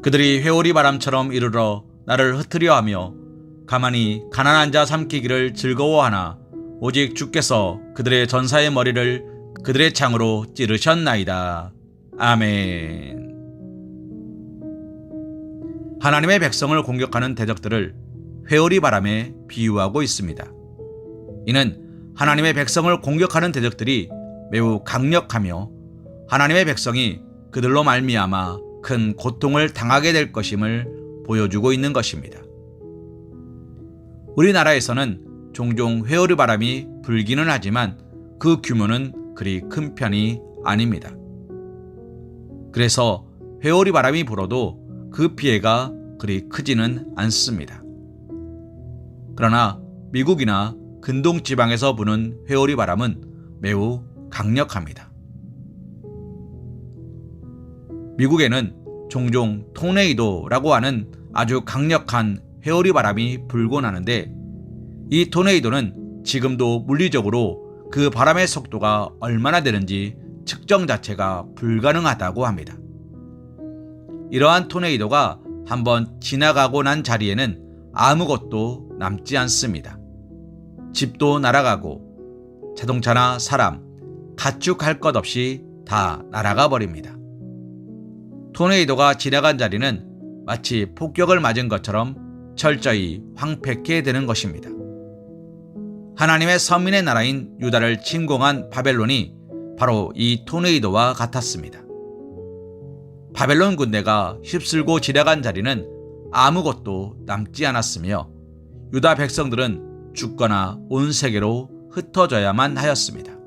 그들이 회오리 바람처럼 이르러 나를 흩으려 하며 가만히 가난한 자 삼키기를 즐거워하나 오직 주께서 그들의 전사의 머리를 그들의 창으로 찌르셨나이다. 아멘. 하나님의 백성을 공격하는 대적들을 회오리 바람에 비유하고 있습니다. 이는 하나님의 백성을 공격하는 대적들이 매우 강력하며 하나님의 백성이 그들로 말미암아 큰 고통을 당하게 될 것임을 보여주고 있는 것입니다. 우리나라에서는 종종 회오리 바람이 불기는 하지만 그 규모는 그리 큰 편이 아닙니다. 그래서 회오리 바람이 불어도 그 피해가 그리 크지는 않습니다. 그러나 미국이나 근동 지방에서 부는 회오리 바람은 매우 강력합니다. 미국에는 종종 토네이도라고 하는 아주 강력한 회오리 바람이 불곤 하는데 이 토네이도는 지금도 물리적으로 그 바람의 속도가 얼마나 되는지 측정 자체가 불가능하다고 합니다. 이러한 토네이도가 한번 지나가고 난 자리에는 아무것도 남지 않습니다. 집도 날아가고 자동차나 사람, 가축할 것 없이 다 날아가 버립니다. 토네이도가 지나간 자리는 마치 폭격을 맞은 것처럼 철저히 황폐케 되는 것입니다. 하나님의 선민의 나라인 유다를 침공한 바벨론이 바로 이 토네이도와 같았습니다. 바벨론 군대가 휩쓸고 지나간 자리는 아무것도 남지 않았으며 유다 백성들은 죽거나 온 세계로 흩어져야만 하였습니다.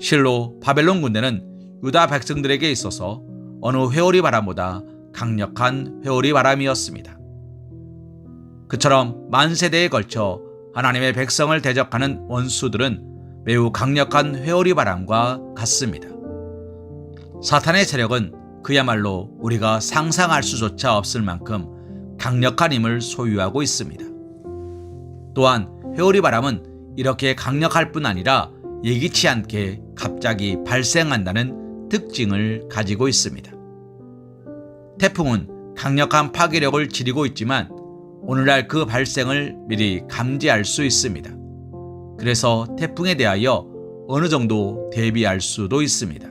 실로 바벨론 군대는 유다 백성들에게 있어서 어느 회오리 바람보다 강력한 회오리 바람이었습니다. 그처럼 만세대에 걸쳐 하나님의 백성을 대적하는 원수들은 매우 강력한 회오리 바람과 같습니다. 사탄의 세력은 그야말로 우리가 상상할 수조차 없을 만큼 강력한 힘을 소유하고 있습니다. 또한 회오리 바람은 이렇게 강력할 뿐 아니라 예기치 않게 갑자기 발생한다는 특징을 가지고 있습니다. 태풍은 강력한 파괴력을 지니고 있지만 오늘날 그 발생을 미리 감지할 수 있습니다. 그래서 태풍에 대하여 어느 정도 대비할 수도 있습니다.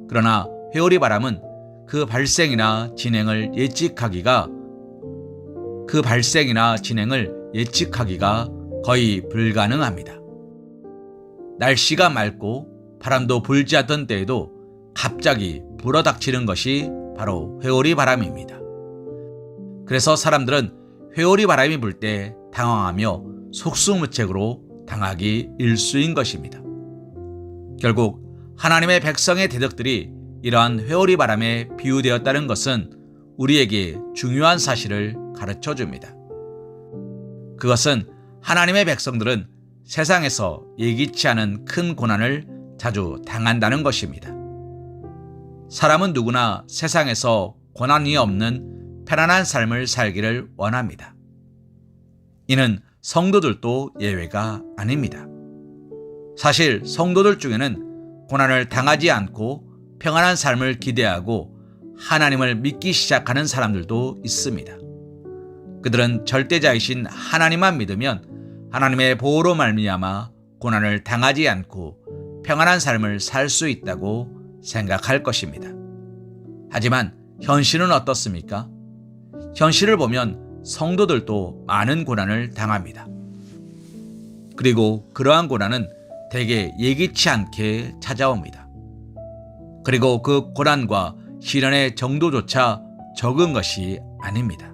그러나 회오리 바람은 그 발생이나 진행을 예측하기가 거의 불가능합니다. 날씨가 맑고 바람도 불지 않던 때에도 갑자기 불어닥치는 것이 바로 회오리 바람입니다. 그래서 사람들은 회오리 바람이 불 때 당황하며 속수무책으로 당하기 일쑤인 것입니다. 결국 하나님의 백성의 대적들이 이러한 회오리 바람에 비유되었다는 것은 우리에게 중요한 사실을 가르쳐 줍니다. 그것은 하나님의 백성들은 세상에서 예기치 않은 큰 고난을 자주 당한다는 것입니다. 사람은 누구나 세상에서 고난이 없는 편안한 삶을 살기를 원합니다. 이는 성도들도 예외가 아닙니다. 사실 성도들 중에는 고난을 당하지 않고 평안한 삶을 기대하고 하나님을 믿기 시작하는 사람들도 있습니다. 그들은 절대자이신 하나님만 믿으면 하나님의 보호로 말미암아 고난을 당하지 않고 평안한 삶을 살 수 있다고 생각할 것입니다. 하지만 현실은 어떻습니까? 현실을 보면 성도들도 많은 고난을 당합니다. 그리고 그러한 고난은 대개 예기치 않게 찾아옵니다. 그리고 그 고난과 시련의 정도조차 적은 것이 아닙니다.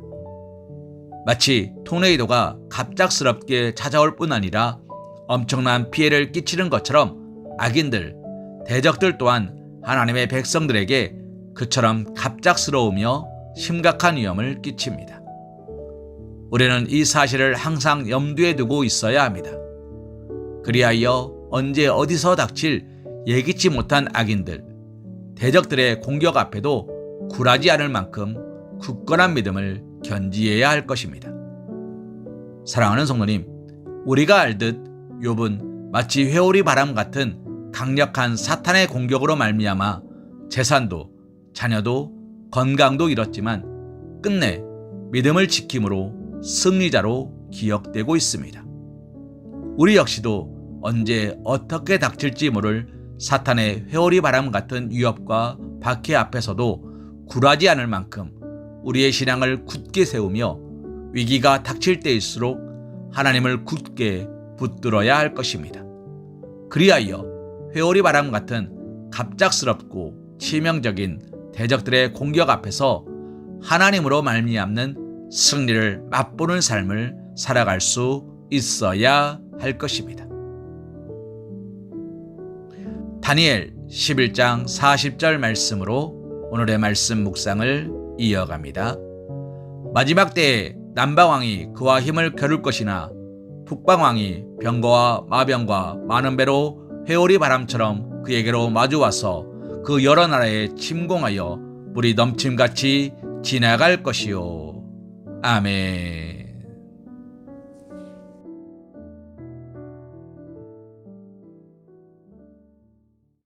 마치 토네이도가 갑작스럽게 찾아올 뿐 아니라 엄청난 피해를 끼치는 것처럼 악인들, 대적들 또한 하나님의 백성들에게 그처럼 갑작스러우며 심각한 위험을 끼칩니다. 우리는 이 사실을 항상 염두에 두고 있어야 합니다. 그리하여 언제 어디서 닥칠 예기치 못한 악인들, 대적들의 공격 앞에도 굴하지 않을 만큼 굳건한 믿음을 견지해야 할 것입니다. 사랑하는 성도님, 우리가 알듯 욥은 마치 회오리 바람 같은 강력한 사탄의 공격으로 말미암아 재산도 자녀도 건강도 잃었지만 끝내 믿음을 지킴으로 승리자로 기억되고 있습니다. 우리 역시도 언제 어떻게 닥칠지 모를 사탄의 회오리 바람 같은 위협과 박해 앞에서도 굴하지 않을 만큼 우리의 신앙을 굳게 세우며 위기가 닥칠 때일수록 하나님을 굳게 붙들어야 할 것입니다. 그리하여 회오리 바람 같은 갑작스럽고 치명적인 대적들의 공격 앞에서 하나님으로 말미암는 승리를 맛보는 삶을 살아갈 수 있어야 할 것입니다. 다니엘 11장 40절 말씀으로 오늘의 말씀 묵상을 이어갑니다. 마지막 때에 남방왕이 그와 힘을 겨룰 것이나 북방왕이 병거와 마병과 많은 배로 회오리 바람처럼 그에게로 마주와서 그 여러 나라에 침공하여 물이 넘침같이 지나갈 것이요. 아멘.